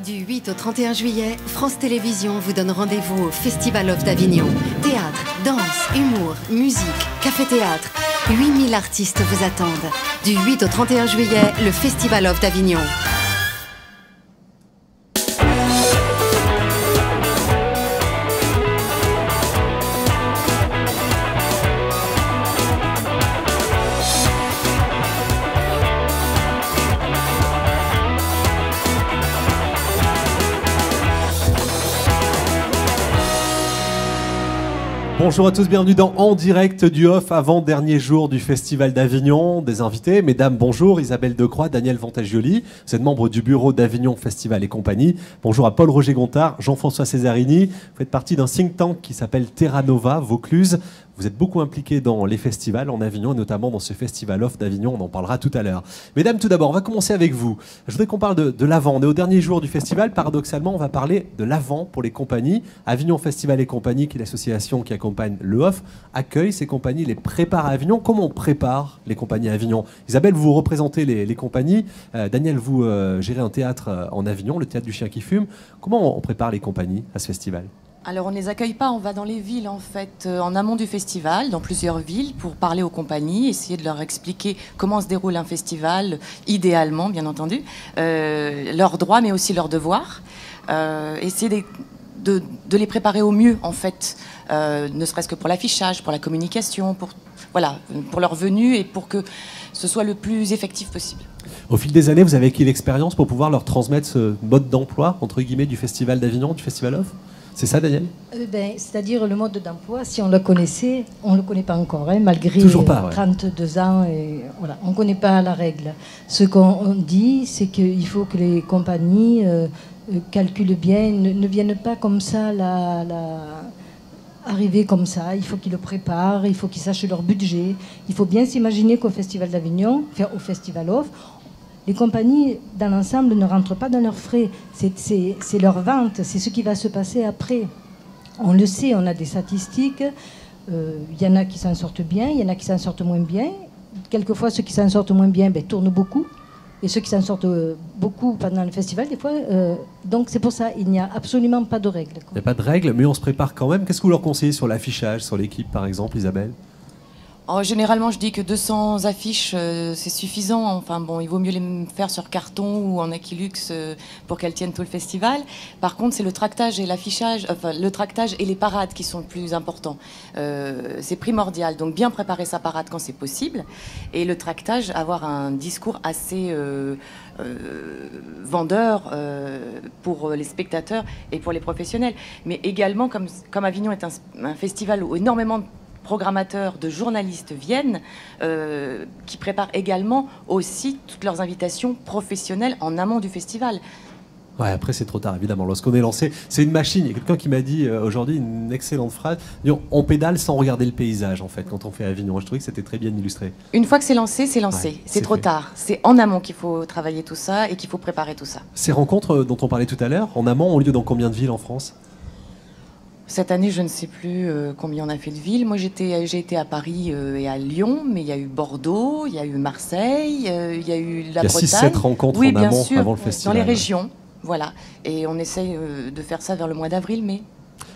Du 8 au 31 juillet, France Télévisions vous donne rendez-vous au Festival of d'Avignon. Théâtre, danse, humour, musique, café-théâtre. 8000 artistes vous attendent. Du 8 au 31 juillet, le Festival of d'Avignon. Bonjour à tous, bienvenue dans En direct du Off, avant-dernier jour du Festival d'Avignon. Des invités, mesdames, bonjour, Isabelle Decroix, Daniel Vantagioli, vous êtes membre du bureau d'Avignon Festival et compagnie. Bonjour à Paul-Roger Gontard, Jean-François Cesarini, vous faites partie d'un think tank qui s'appelle Terra Nova, Vaucluse. Vous êtes beaucoup impliqués dans les festivals en Avignon, et notamment dans ce Festival Off d'Avignon, on en parlera tout à l'heure. Mesdames, tout d'abord, on va commencer avec vous. Je voudrais qu'on parle de l'avant. On est au dernier jour du festival, paradoxalement, on va parler de l'avant pour les compagnies. Avignon Festival et compagnie, qui est l'association qui accompagne le Off, accueille ces compagnies, les prépare à Avignon. Comment on prépare les compagnies à Avignon? Isabelle, vous représentez les compagnies. Daniel, vous gérez un théâtre en Avignon, le Théâtre du Chien qui fume. Comment on prépare les compagnies à ce festival? Alors on ne les accueille pas, on va dans les villes en fait, en amont du festival, dans plusieurs villes, pour parler aux compagnies, essayer de leur expliquer comment se déroule un festival, idéalement bien entendu, leurs droits mais aussi leurs devoirs, essayer de les préparer au mieux en fait, ne serait-ce que pour l'affichage, pour la communication, pour leur venue et pour que ce soit le plus effectif possible. Au fil des années, vous avez acquis l'expérience pour pouvoir leur transmettre ce mode d'emploi, entre guillemets, du Festival d'Avignon, du Festival Off? C'est ça, Daniel? C'est-à-dire le mode d'emploi, si on le connaissait, on ne le connaît pas encore, hein, malgré pas, 32 ans, et voilà, on ne connaît pas la règle. Ce qu'on dit, c'est qu'il faut que les compagnies calculent bien, ne viennent pas comme ça, arriver comme ça. Il faut qu'ils le préparent, il faut qu'ils sachent leur budget. Il faut bien s'imaginer qu'au Festival d'Avignon, au Festival Off, les compagnies, dans l'ensemble, ne rentrent pas dans leurs frais. C'est leur vente, c'est ce qui va se passer après. On le sait, on a des statistiques. Il y en a qui s'en sortent bien, il y en a qui s'en sortent moins bien. Quelquefois, ceux qui s'en sortent moins bien tournent beaucoup. Et ceux qui s'en sortent beaucoup pendant le festival, des fois. Donc c'est pour ça, il n'y a absolument pas de règles. Il n'y a pas de règles, mais on se prépare quand même. Qu'est-ce que vous leur conseillez sur l'affichage, sur l'équipe, par exemple, Isabelle? Généralement, je dis que 200 affiches, c'est suffisant. Enfin bon, il vaut mieux les faire sur carton ou en Aquilux pour qu'elles tiennent tout le festival. Par contre, c'est le tractage et l'affichage, le tractage et les parades qui sont le plus importants. C'est primordial. Donc bien préparer sa parade quand c'est possible. Et le tractage, avoir un discours assez vendeur pour les spectateurs et pour les professionnels. Mais également, comme Avignon est un festival où énormément de programmateurs, de journalistes viennent, qui préparent également aussi toutes leurs invitations professionnelles en amont du festival. Ouais, après c'est trop tard évidemment. Lorsqu'on est lancé, c'est une machine. Il y a quelqu'un qui m'a dit aujourd'hui une excellente phrase. On pédale sans regarder le paysage en fait quand on fait Avignon. Je trouvais que c'était très bien illustré. Une fois que c'est lancé, c'est lancé. Ouais, c'est trop tard. C'est en amont qu'il faut travailler tout ça et qu'il faut préparer tout ça. Ces rencontres dont on parlait tout à l'heure, en amont, ont lieu dans combien de villes en France? Cette année, je ne sais plus combien on a fait de villes. Moi, j'ai été à Paris et à Lyon, mais il y a eu Bordeaux, il y a eu Marseille, il y a eu la Bretagne. Il y a 6-7 rencontres en amont avant le festival. Dans les régions, voilà. Et on essaye de faire ça vers le mois d'avril-mai.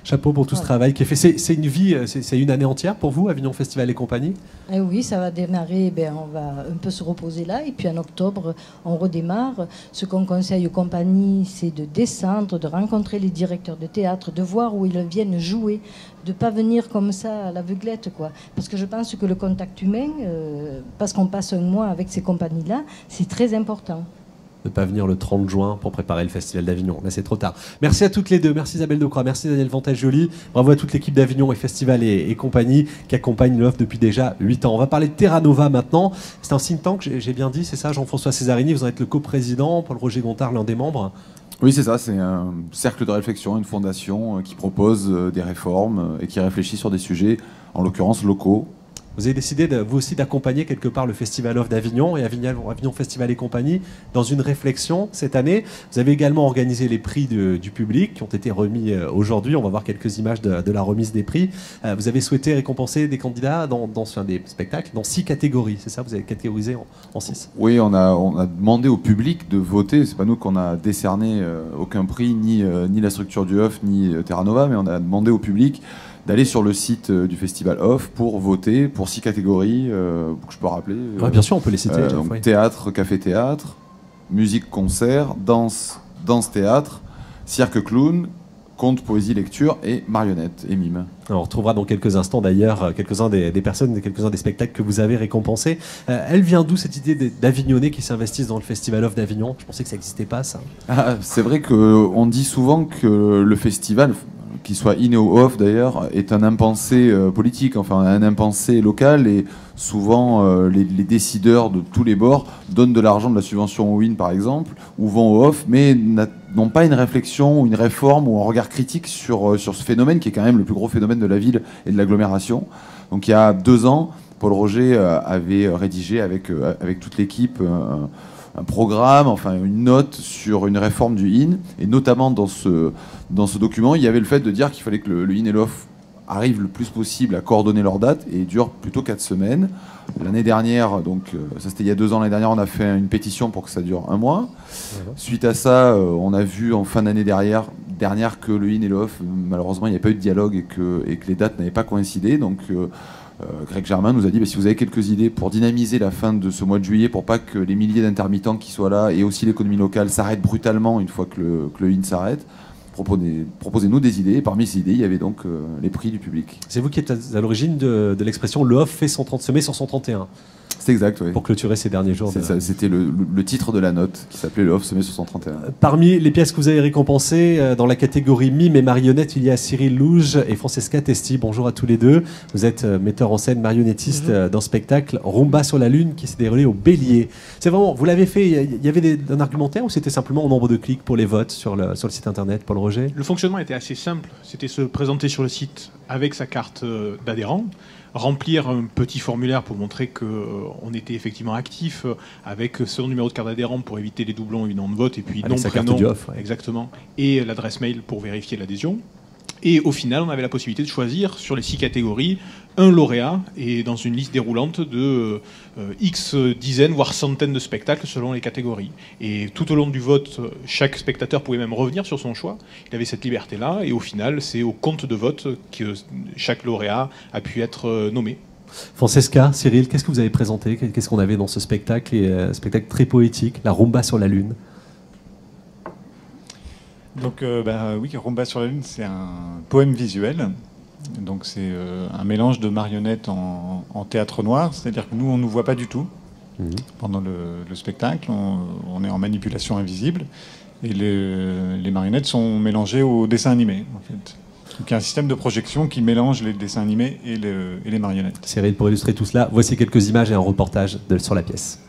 Chapeau pour tout ce travail qui est fait. C'est une vie, c'est une année entière pour vous, Avignon Festival et compagnie? Oui, ça va démarrer, on va un peu se reposer là, et puis en octobre, on redémarre. Ce qu'on conseille aux compagnies, c'est de descendre, de rencontrer les directeurs de théâtre, de voir où ils viennent jouer, de ne pas venir comme ça à l'aveuglette, quoi. Parce que je pense que le contact humain, parce qu'on passe un mois avec ces compagnies-là, c'est très important. De ne pas venir le 30 juin pour préparer le Festival d'Avignon. Là, c'est trop tard. Merci à toutes les deux. Merci Isabelle Decroix. Merci Daniel Vantagioli. Bravo à toute l'équipe d'Avignon et Festival et compagnie qui accompagne l'OFF depuis déjà 8 ans. On va parler de Terra Nova maintenant. C'est un think tank, j'ai bien dit, c'est ça, Jean-François Cesarini. Vous en êtes le coprésident, Paul-Roger Gontard, l'un des membres. Oui, c'est ça. C'est un cercle de réflexion, une fondation qui propose des réformes et qui réfléchit sur des sujets, en l'occurrence locaux. vous avez décidé, vous aussi, d'accompagner quelque part le Festival Off d'Avignon et Avignon Festival et compagnie dans une réflexion cette année. Vous avez également organisé les prix du public qui ont été remis aujourd'hui. On va voir quelques images de la remise des prix. Vous avez souhaité récompenser des candidats dans des spectacles dans 6 catégories, c'est ça? Vous avez catégorisé en 6? Oui, on a demandé au public de voter. C'est pas nous qu'on a décerné aucun prix, ni la structure du Off, ni Terra Nova, mais on a demandé au public d'aller sur le site du Festival Off pour voter pour 6 catégories que je peux rappeler. Ouais, bien sûr, on peut les citer. Donc, oui. théâtre, café-théâtre, musique-concert, danse-théâtre, cirque-clown, conte, poésie, lecture et marionnette et mime. Alors, on retrouvera dans quelques instants d'ailleurs quelques-uns des personnes, quelques-uns des spectacles que vous avez récompensés. Elle vient d'où cette idée d'Avignonnais qui s'investissent dans le Festival Off d'Avignon? Je pensais que ça n'existait pas, ça. C'est vrai qu'on dit souvent que le festival, qu'il soit in ou off d'ailleurs, est un impensé politique, enfin un impensé local, et souvent les décideurs de tous les bords donnent de l'argent, de la subvention au in par exemple, ou vont au off, mais n'ont pas une réflexion, une réforme ou un regard critique sur ce phénomène qui est quand même le plus gros phénomène de la ville et de l'agglomération. Donc il y a 2 ans, Paul Roger avait rédigé avec toute l'équipe un programme, enfin une note sur une réforme du IN, et notamment dans ce document, il y avait le fait de dire qu'il fallait que le IN et l'OFF arrivent le plus possible à coordonner leurs dates et durent plutôt 4 semaines. L'année dernière, donc ça c'était il y a 2 ans, l'année dernière on a fait une pétition pour que ça dure 1 mois. Suite à ça, on a vu en fin d'année dernière que le IN et l'OFF, malheureusement il n'y avait pas eu de dialogue et que les dates n'avaient pas coïncidé, donc Greg Germain nous a dit si vous avez quelques idées pour dynamiser la fin de ce mois de juillet, pour pas que les milliers d'intermittents qui soient là et aussi l'économie locale s'arrêtent brutalement une fois que le IN s'arrête, proposez-nous des idées. Et parmi ces idées, il y avait donc les prix du public. C'est vous qui êtes à l'origine de l'expression « le off fait son 30 semé sur son 31 ». C'est exact, oui. Pour clôturer ces derniers jours. C'était le titre de la note qui s'appelait Le Off semé sur son 31. Parmi les pièces que vous avez récompensées, dans la catégorie mime et marionnette, il y a Cyril Louge et Francesca Testi. Bonjour à tous les deux. Vous êtes metteur en scène, marionnettiste d'un spectacle Rumba sur la Lune qui s'est déroulé au Bélier. C'est vraiment, vous l'avez fait, il y avait un argumentaire ou c'était simplement au nombre de clics pour les votes sur le site internet, Paul Roger? Le fonctionnement était assez simple. C'était se présenter sur le site avec sa carte d'adhérent, remplir un petit formulaire pour montrer qu'on était effectivement actif, avec son numéro de carte d'adhérent pour éviter les doublons et nom de vote, et puis avec nom, sa prénom, carte du off, ouais. Exactement, et l'adresse mail pour vérifier l'adhésion. Et au final, on avait la possibilité de choisir sur les 6 catégories un lauréat, et dans une liste déroulante de X dizaines, voire centaines de spectacles selon les catégories. Et tout au long du vote, chaque spectateur pouvait même revenir sur son choix. Il avait cette liberté-là, et au final, c'est au compte de vote que chaque lauréat a pu être nommé. Francesca, Cyril, qu'est-ce que vous avez présenté? Qu'est-ce qu'on avait dans ce spectacle? Un spectacle très poétique, la Rumba sur la Lune. Donc oui, Rumba sur la Lune, c'est un poème visuel. Donc c'est un mélange de marionnettes en théâtre noir, c'est-à-dire que nous, on ne nous voit pas du tout pendant le spectacle. On est en manipulation invisible et les marionnettes sont mélangées au dessin animé, en fait. Donc il y a un système de projection qui mélange les dessins animés et les marionnettes. Cyril, pour illustrer tout cela, voici quelques images et un reportage sur la pièce.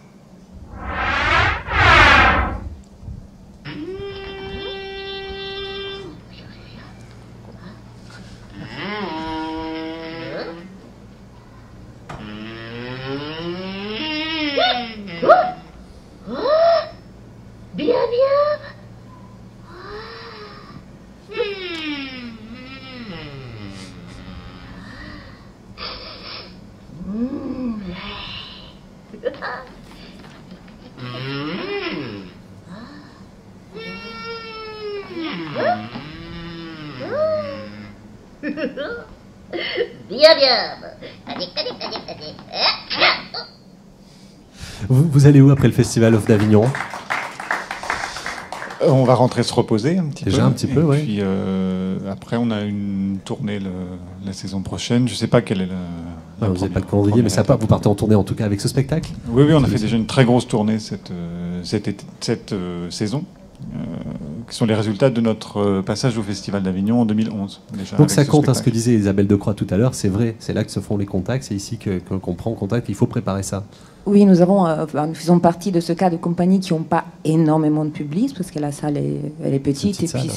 Vous allez où après le Festival Off d'Avignon? On va rentrer se reposer un petit peu. Déjà un petit peu, oui. Puis après, on a une tournée la saison prochaine. Je ne sais pas quelle est la vous n'avez pas le calendrier, mais ça part. Vous partez en tournée en tout cas avec ce spectacle? Oui, on a fait déjà une très grosse tournée cette saison, qui sont les résultats de notre passage au Festival d'Avignon en 2011. Déjà, donc ça compte, spectacle. Ce que disait Isabelle Decroix tout à l'heure, c'est vrai, c'est là que se font les contacts, c'est ici qu'on prend contact, il faut préparer ça. Oui, nous faisons partie de ce cas de compagnies qui n'ont pas énormément de public, parce que la salle elle est petite, et puis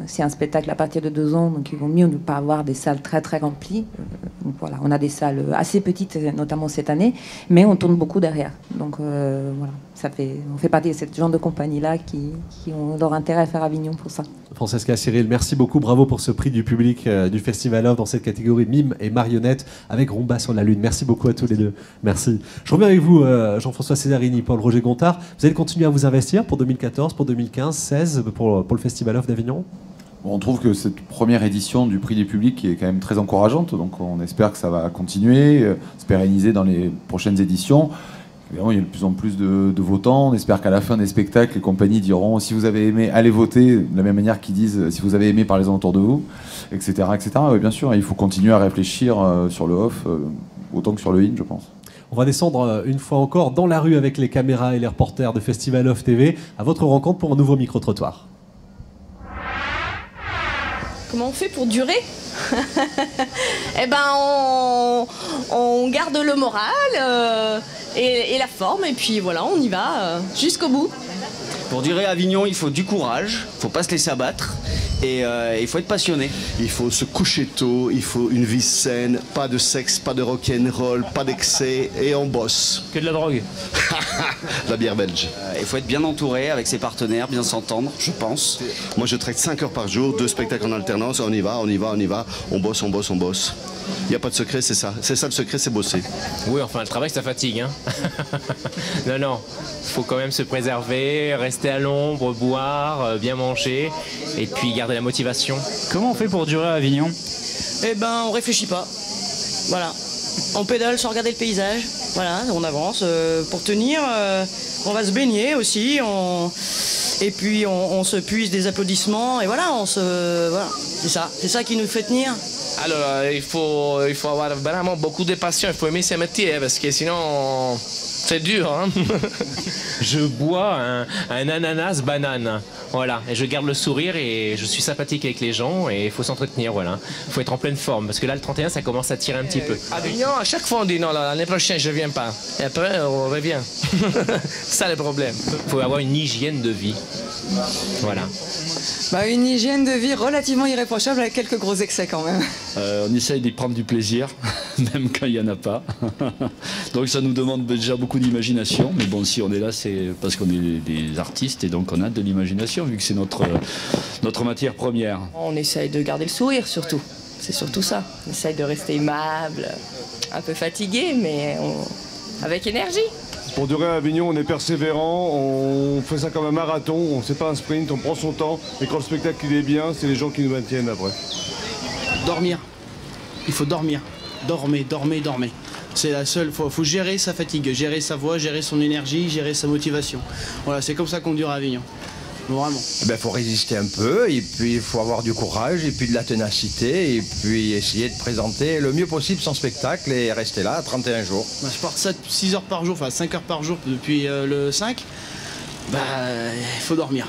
c'est un spectacle à partir de 2 ans, donc il vaut mieux ne pas avoir des salles très très remplies. Donc voilà, on a des salles assez petites, notamment cette année, mais on tourne beaucoup derrière. Donc voilà, on fait partie de ce genre de compagnies-là qui ont leur intérêt à faire Avignon pour ça. Francesca, Cyril, merci beaucoup, bravo pour ce prix du public du Festival Off dans cette catégorie mime et marionnette avec Rumba sur la Lune. Merci beaucoup à tous les deux. Merci. Je reviens avec vous, Jean-François Césarini, Paul-Roger Gontard. Vous allez continuer à vous investir pour 2014, pour 2015, 2016, pour le Festival Off d'Avignon? On trouve que cette première édition du prix du public est quand même très encourageante, donc on espère que ça va continuer, se pérenniser dans les prochaines éditions. Évidemment, il y a de plus en plus de votants. On espère qu'à la fin des spectacles, les compagnies diront si vous avez aimé, allez voter, de la même manière qu'ils disent si vous avez aimé, parlez-en autour de vous, etc. etc. Oui, bien sûr, il faut continuer à réfléchir sur le off, autant que sur le in, je pense. On va descendre une fois encore dans la rue avec les caméras et les reporters de Festival Off TV à votre rencontre pour un nouveau micro-trottoir. Comment on fait pour durer? Eh ben, on garde le moral et la forme, et puis voilà, on y va jusqu'au bout. Pour durer à Avignon, il faut du courage, il ne faut pas se laisser abattre, et il faut être passionné. Il faut se coucher tôt, il faut une vie saine, pas de sexe, pas de rock'n'roll, pas d'excès, et on bosse. Que de la drogue. La bière belge. Il faut être bien entouré avec ses partenaires, bien s'entendre, je pense. Moi je traite 5 heures par jour, 2 spectacles en alternance, on y va, on bosse, on bosse, on bosse. Il n'y a pas de secret, c'est ça. C'est ça le secret, c'est bosser. Oui, enfin le travail ça fatigue. Hein. Non, il faut quand même se préserver, rester à l'ombre, boire, bien manger, et puis garder la motivation. Comment on fait pour durer à Avignon? Eh ben, on réfléchit pas. Voilà. On pédale sans regarder le paysage. Voilà, on avance. Pour tenir, on va se baigner aussi. Et puis on se puise des applaudissements. Et voilà, voilà. C'est ça qui nous fait tenir. Alors, il faut avoir vraiment beaucoup de passion, il faut aimer ce métier, parce que sinon, c'est dur. Hein. Je bois un ananas banane, voilà, et je garde le sourire et je suis sympathique avec les gens, et il faut s'entretenir, voilà. Il faut être en pleine forme, parce que là, le 31, ça commence à tirer un petit peu. À Avignon, à chaque fois, on dit non, l'année prochaine, je ne viens pas. Et après, on revient. C'est ça le problème. Il faut avoir une hygiène de vie, voilà. Une hygiène de vie relativement irréprochable avec quelques gros excès quand même. On essaye d'y prendre du plaisir, même quand il n'y en a pas. Donc ça nous demande déjà beaucoup d'imagination. Mais bon, si on est là, c'est parce qu'on est des artistes et donc on a de l'imagination, vu que c'est notre matière première. On essaye de garder le sourire surtout. C'est surtout ça. On essaye de rester aimable, un peu fatigué, mais avec énergie. Pour durer à Avignon, on est persévérant, on fait ça comme un marathon, c'est pas un sprint, on prend son temps, et quand le spectacle il est bien, c'est les gens qui nous maintiennent après. Dormir. Il faut dormir. Dormez. C'est la seule fois. Il faut gérer sa fatigue, gérer sa voix, gérer son énergie, gérer sa motivation. Voilà, c'est comme ça qu'on dure à Avignon. Vraiment. Il faut résister un peu, et puis il faut avoir du courage, et puis de la ténacité, et puis essayer de présenter le mieux possible son spectacle et rester là 31 jours. Je porte ça 6 heures par jour, enfin 5 heures par jour depuis le 5. Il faut dormir.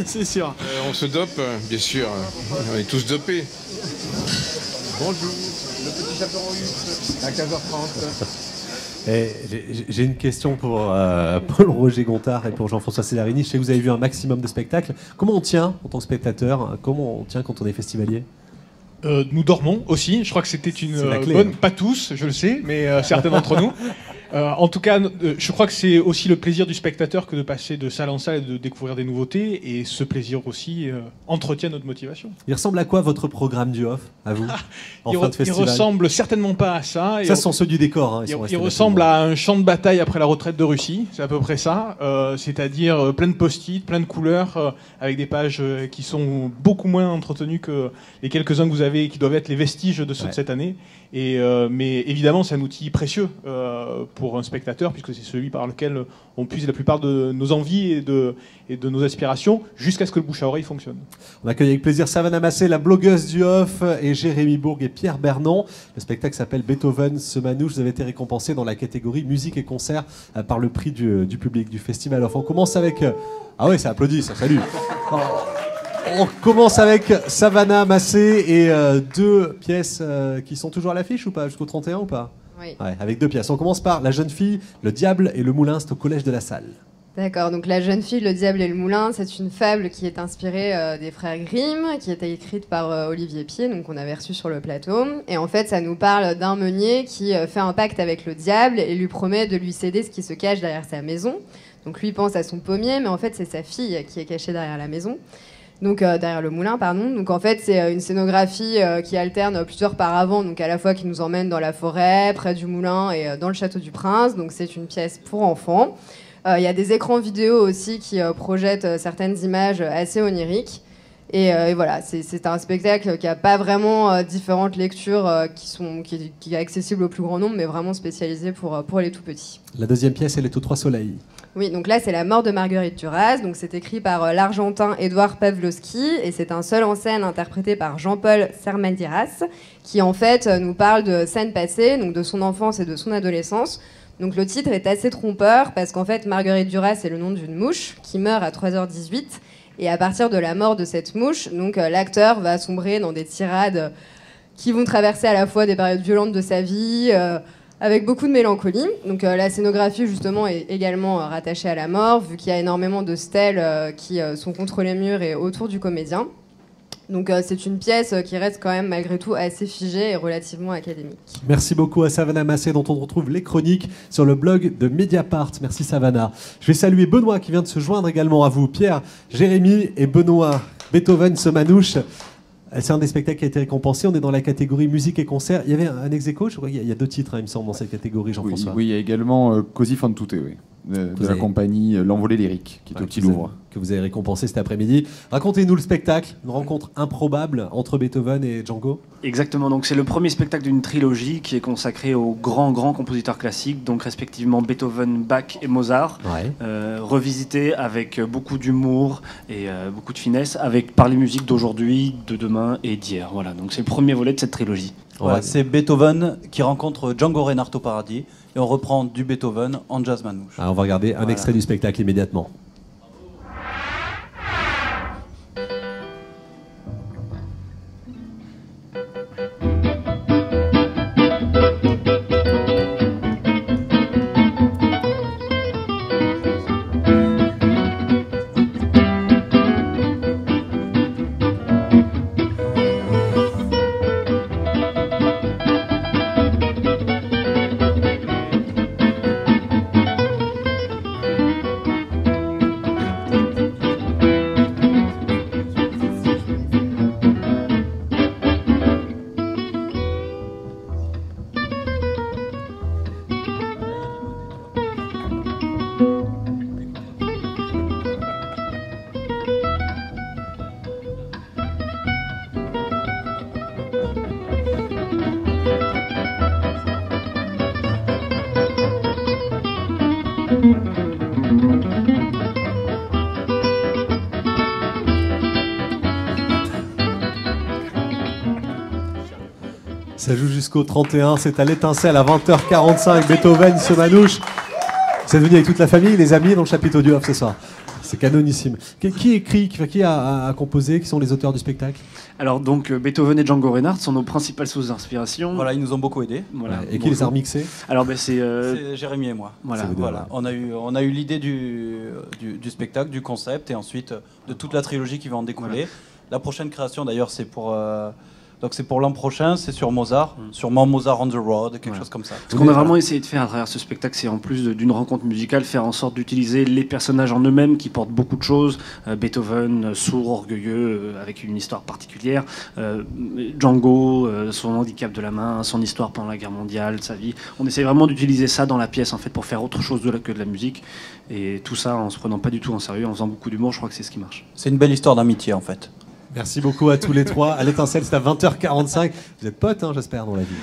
C'est sûr. On se dope, bien sûr. On est tous dopés. Bonjour, le petit chaperon russe à 15h30. J'ai une question pour Paul-Roger Gontard et pour Jean-François Césarini. Je sais que vous avez vu un maximum de spectacles. Comment on tient en tant que spectateur? Comment on tient quand on est festivalier? Nous dormons aussi. Je crois que c'était une bonne... Pas tous, je le sais, mais certains d'entre nous. En tout cas, je crois que c'est aussi le plaisir du spectateur que de passer de salle en salle et de découvrir des nouveautés. Et ce plaisir aussi entretient notre motivation. Il ressemble à quoi votre programme du off, à vous, en fin de festival? Il ressemble certainement pas à ça. Ça, ce sont ceux du décor. Hein, il ressemble à un champ de bataille après la retraite de Russie. C'est à peu près ça. C'est-à-dire plein de post-it, plein de couleurs, avec des pages qui sont beaucoup moins entretenues que les quelques-uns que vous avez et qui doivent être les vestiges de ceux de cette année. Mais évidemment, c'est un outil précieux pour un spectateur, puisque c'est celui par lequel on puise la plupart de nos envies et de nos aspirations, jusqu'à ce que le bouche à oreille fonctionne. On accueille avec plaisir Savannah Massé, la blogueuse du off, et Jérémy Bourg et Pierre Bernon. Le spectacle s'appelle Beethoven se manouche. Vous avez été récompensé dans la catégorie musique et concert par le prix du public du Festival Off. On commence avec... Ah ouais, ça applaudit, ça salue. On commence avec Savannah Massé et 2 pièces qui sont toujours à l'affiche ou pas, jusqu'au 31 ou pas? Oui. Ouais, avec 2 pièces. On commence par La jeune fille, le diable et le moulin, c'est au collège de la Salle. D'accord, donc La jeune fille, le diable et le moulin, c'est une fable qui est inspirée des frères Grimm, qui était écrite par Olivier Pied, donc on avait reçu sur le plateau. Et en fait, ça nous parle d'un meunier qui fait un pacte avec le diable et lui promet de lui céder ce qui se cache derrière sa maison. Donc lui pense à son pommier, mais en fait, c'est sa fille qui est cachée derrière la maison. Donc derrière le moulin, pardon. Donc en fait, c'est une scénographie qui alterne plusieurs paravents, donc à la fois qui nous emmène dans la forêt, près du moulin et dans le château du prince. Donc c'est une pièce pour enfants. Il y a des écrans vidéo aussi qui projettent certaines images assez oniriques. Et voilà, c'est un spectacle qui n'a pas vraiment différentes lectures qui est accessible au plus grand nombre, mais vraiment spécialisé pour les tout petits. La deuxième pièce, elle est aux 3 soleils. Oui, donc là, c'est La mort de Marguerite Duras. Donc c'est écrit par l'Argentin Édouard Pawlowski et c'est un seul en scène interprété par Jean-Paul Sermandiras qui en fait nous parle de scènes passées, donc de son enfance et de son adolescence. Donc le titre est assez trompeur parce qu'en fait Marguerite Duras c'est le nom d'une mouche qui meurt à 3h18 et à partir de la mort de cette mouche, donc l'acteur va sombrer dans des tirades qui vont traverser à la fois des périodes violentes de sa vie avec beaucoup de mélancolie. Donc la scénographie justement est également rattachée à la mort vu qu'il y a énormément de stèles qui sont contre les murs et autour du comédien. Donc c'est une pièce qui reste quand même malgré tout assez figée et relativement académique. Merci beaucoup à Savannah Massé dont on retrouve les chroniques sur le blog de Mediapart. Merci Savannah. Je vais saluer Benoît qui vient de se joindre également à vous. Pierre, Jérémy et Benoît. Beethoven se manouche. C'est un des spectacles qui a été récompensé. On est dans la catégorie musique et concert. Il y avait un ex-aequo, je crois qu'il y a 2 titres, il me semble, dans cette catégorie, Jean-François. Oui, il y a également Così fan tutte, oui, de la compagnie L'Envolée lyrique, qui est au Petit Louvre. Que vous avez récompensé cet après-midi. Racontez-nous le spectacle, une rencontre improbable entre Beethoven et Django. Exactement, donc c'est le premier spectacle d'une trilogie qui est consacrée aux grands compositeurs classiques, donc respectivement Beethoven, Bach et Mozart, revisité avec beaucoup d'humour et beaucoup de finesse, par les musiques d'aujourd'hui, de demain et d'hier. Voilà, donc c'est le premier volet de cette trilogie. Ouais, c'est Beethoven qui rencontre Django Reinhardt au paradis et on reprend du Beethoven en jazz manouche. On va regarder un extrait du spectacle immédiatement. Ça joue jusqu'au 31, c'est à l'Étincelle à 20h45. Beethoven se manouche. C'est venu avec toute la famille, les amis dans le chapiteau du Off ce soir. C'est canonissime. Qui écrit, qui a composé, qui sont les auteurs du spectacle? Alors donc Beethoven et Django Reinhardt sont nos principales sources d'inspiration. Voilà, ils nous ont beaucoup aidés. Voilà. Et qui les a remixés? Alors c'est Jérémy et moi. Voilà. On a eu l'idée du spectacle, du concept et ensuite de toute la trilogie qui va en découler. Voilà. La prochaine création d'ailleurs c'est pour donc c'est pour l'an prochain, c'est sur Mozart, sûrement Mozart on the Road, quelque chose comme ça. Ce qu'on a vraiment essayé de faire à travers ce spectacle, c'est en plus d'une rencontre musicale, faire en sorte d'utiliser les personnages en eux-mêmes qui portent beaucoup de choses. Beethoven, sourd, orgueilleux, avec une histoire particulière. Django, son handicap de la main, son histoire pendant la guerre mondiale, sa vie. On essaie vraiment d'utiliser ça dans la pièce en fait pour faire autre chose que de la musique. Et tout ça en se prenant pas du tout en sérieux, en faisant beaucoup d'humour, je crois que c'est ce qui marche. C'est une belle histoire d'amitié en fait. Merci beaucoup à tous les trois. À l'Étincelle, c'est à 20h45. Vous êtes potes, hein, j'espère, dans la vie.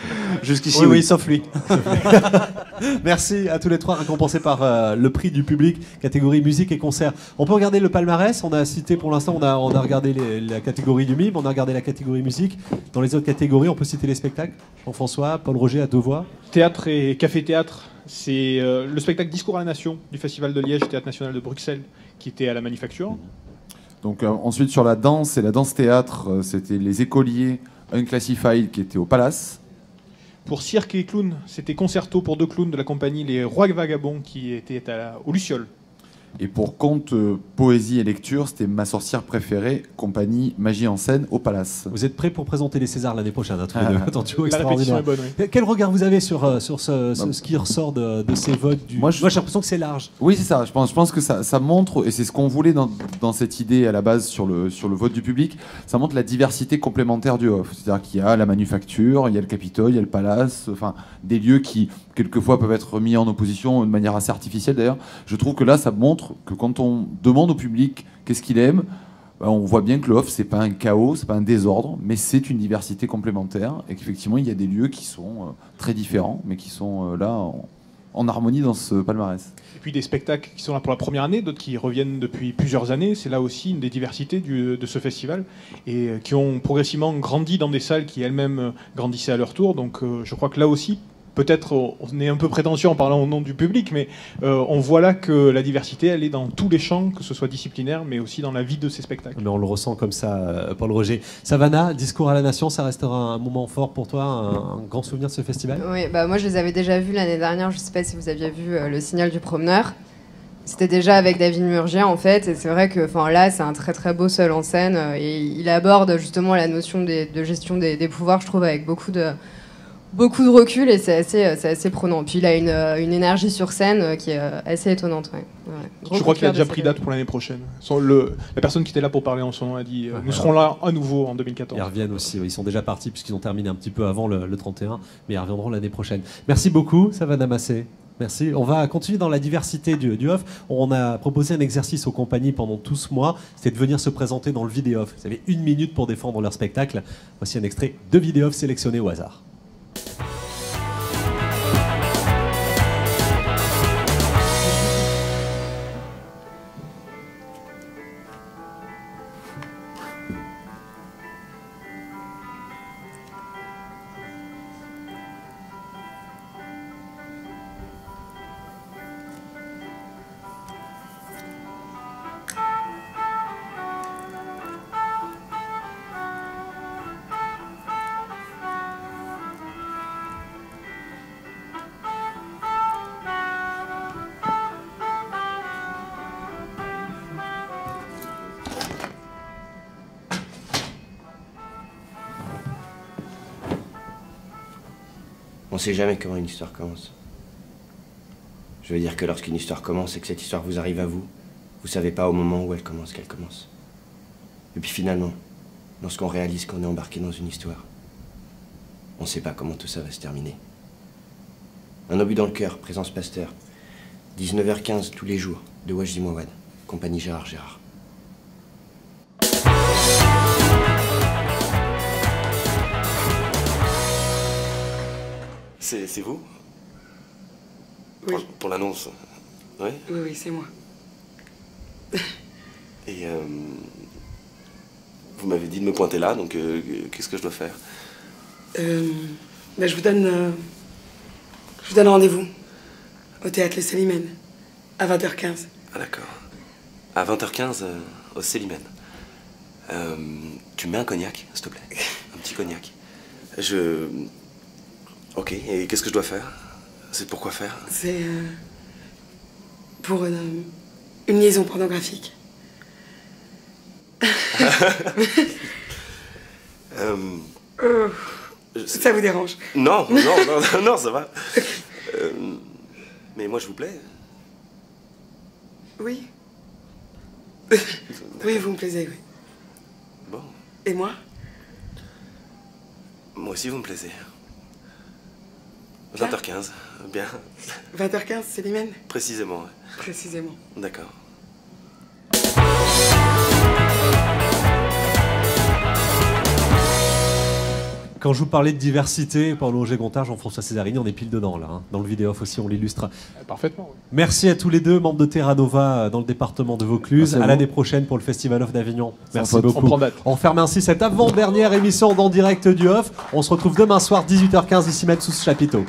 Jusqu'ici, oui, sauf lui. Merci à tous les trois, récompensés par le prix du public, catégorie musique et concert. On peut regarder le palmarès. On a cité pour l'instant, on a regardé la catégorie du MIB, on a regardé la catégorie musique. Dans les autres catégories, on peut citer les spectacles. Jean-François, Paul Roger à 2 voix. Théâtre et café-théâtre. C'est le spectacle Discours à la Nation du Festival de Liège, Théâtre National de Bruxelles, qui était à la Manufacture. Donc ensuite sur la danse et la danse-théâtre, c'était les écoliers Unclassified qui étaient au Palace. Pour Cirque et Clown, c'était concerto pour 2 clowns de la compagnie Les Rois Vagabonds qui était au Luciole. Et pour conte, poésie et lecture, c'était Ma sorcière préférée, compagnie Magie en scène au Palace. Vous êtes prêts pour présenter les Césars l'année prochaine, tous les deux. Un duo La répétition extraordinaire. est bonne, oui. Quel regard vous avez sur ce qui ressort de ces votes Moi, j'ai l'impression que c'est large. Oui, c'est ça. Je pense que ça montre, et c'est ce qu'on voulait dans cette idée à la base sur le vote du public, ça montre la diversité complémentaire du off. C'est-à-dire qu'il y a la manufacture, il y a le Capitole, il y a le Palace, enfin des lieux qui, quelquefois, peuvent être mis en opposition de manière assez artificielle d'ailleurs. Je trouve que là, ça montre que quand on demande au public qu'est-ce qu'il aime, on voit bien que le off, c'est pas un chaos, c'est pas un désordre, mais c'est une diversité complémentaire et qu'effectivement, il y a des lieux qui sont très différents, mais qui sont là en harmonie dans ce palmarès. Et puis des spectacles qui sont là pour la première année, d'autres qui reviennent depuis plusieurs années. C'est là aussi une des diversités de ce festival et qui ont progressivement grandi dans des salles qui elles-mêmes grandissaient à leur tour. Donc je crois que là aussi, peut-être on est un peu prétentieux en parlant au nom du public, mais on voit là que la diversité, elle est dans tous les champs, que ce soit disciplinaire, mais aussi dans la vie de ces spectacles. Mais on le ressent comme ça, Paul Roger. Savannah, Discours à la Nation, ça restera un moment fort pour toi, un grand souvenir de ce festival? Oui, bah moi je les avais déjà vus l'année dernière, je ne sais pas si vous aviez vu Le Signal du Promeneur. C'était déjà avec David Murgia en fait, et c'est vrai que là c'est un très très beau seul en scène, et il aborde justement la notion de gestion des pouvoirs, je trouve, avec beaucoup de recul, et c'est assez prenant. Puis il a une énergie sur scène qui est assez étonnante. Ouais. Je crois qu'il a déjà pris date pour l'année prochaine. La personne qui était là pour parler en son nom a dit nous serons là à nouveau en 2014. Ils reviennent aussi, ils sont déjà partis puisqu'ils ont terminé un petit peu avant le 31, mais ils reviendront l'année prochaine. Merci beaucoup, Savannah Massé. Merci. On va continuer dans la diversité du off. On a proposé un exercice aux compagnies pendant tout ce mois, c'était de venir se présenter dans le vidéo off. Vous avez 1 minute pour défendre leur spectacle. Voici un extrait de vidéo off sélectionné au hasard. On sait jamais comment une histoire commence. Je veux dire que lorsqu'une histoire commence et que cette histoire vous arrive à vous, vous savez pas au moment où elle commence qu'elle commence. Et puis finalement, lorsqu'on réalise qu'on est embarqué dans une histoire, on sait pas comment tout ça va se terminer. Un obus dans le cœur, Présence Pasteur. 19h15 tous les jours, de Wajdi Mouawad, compagnie Gérard Gérard. C'est vous? Oui. Pour l'annonce? Oui? Oui, c'est moi. Et vous m'avez dit de me pointer là, donc qu'est-ce que je dois faire? Je vous donne rendez-vous au théâtre Le Célimène à 20h15. Ah d'accord. À 20h15 au Célimène. Tu mets un cognac, s'il te plaît? Un petit cognac. Ok, et qu'est-ce que je dois faire? C'est pour quoi faire? C'est pour une liaison pornographique. Ça vous dérange? Non, ça va. Mais moi, je vous plais? Oui. Oui, vous me plaisez, oui. Bon. Et moi? Moi aussi, vous me plaisez. 20h15, bien. 20h15, Célimène? Précisément, ouais. Précisément. D'accord. Quand je vous parlais de diversité, Paul Roger-Gontard, Jean-François Césarini, on est pile dedans là. Hein. Dans le vidéo off aussi, on l'illustre. Parfaitement. Oui. Merci à tous les deux, membres de Terra Nova dans le département de Vaucluse. À l'année prochaine pour le Festival Off d'Avignon. Merci beaucoup. On ferme ainsi cette avant-dernière émission d'En Direct du Off. On se retrouve demain soir, 18h15, ici même sous ce chapiteau.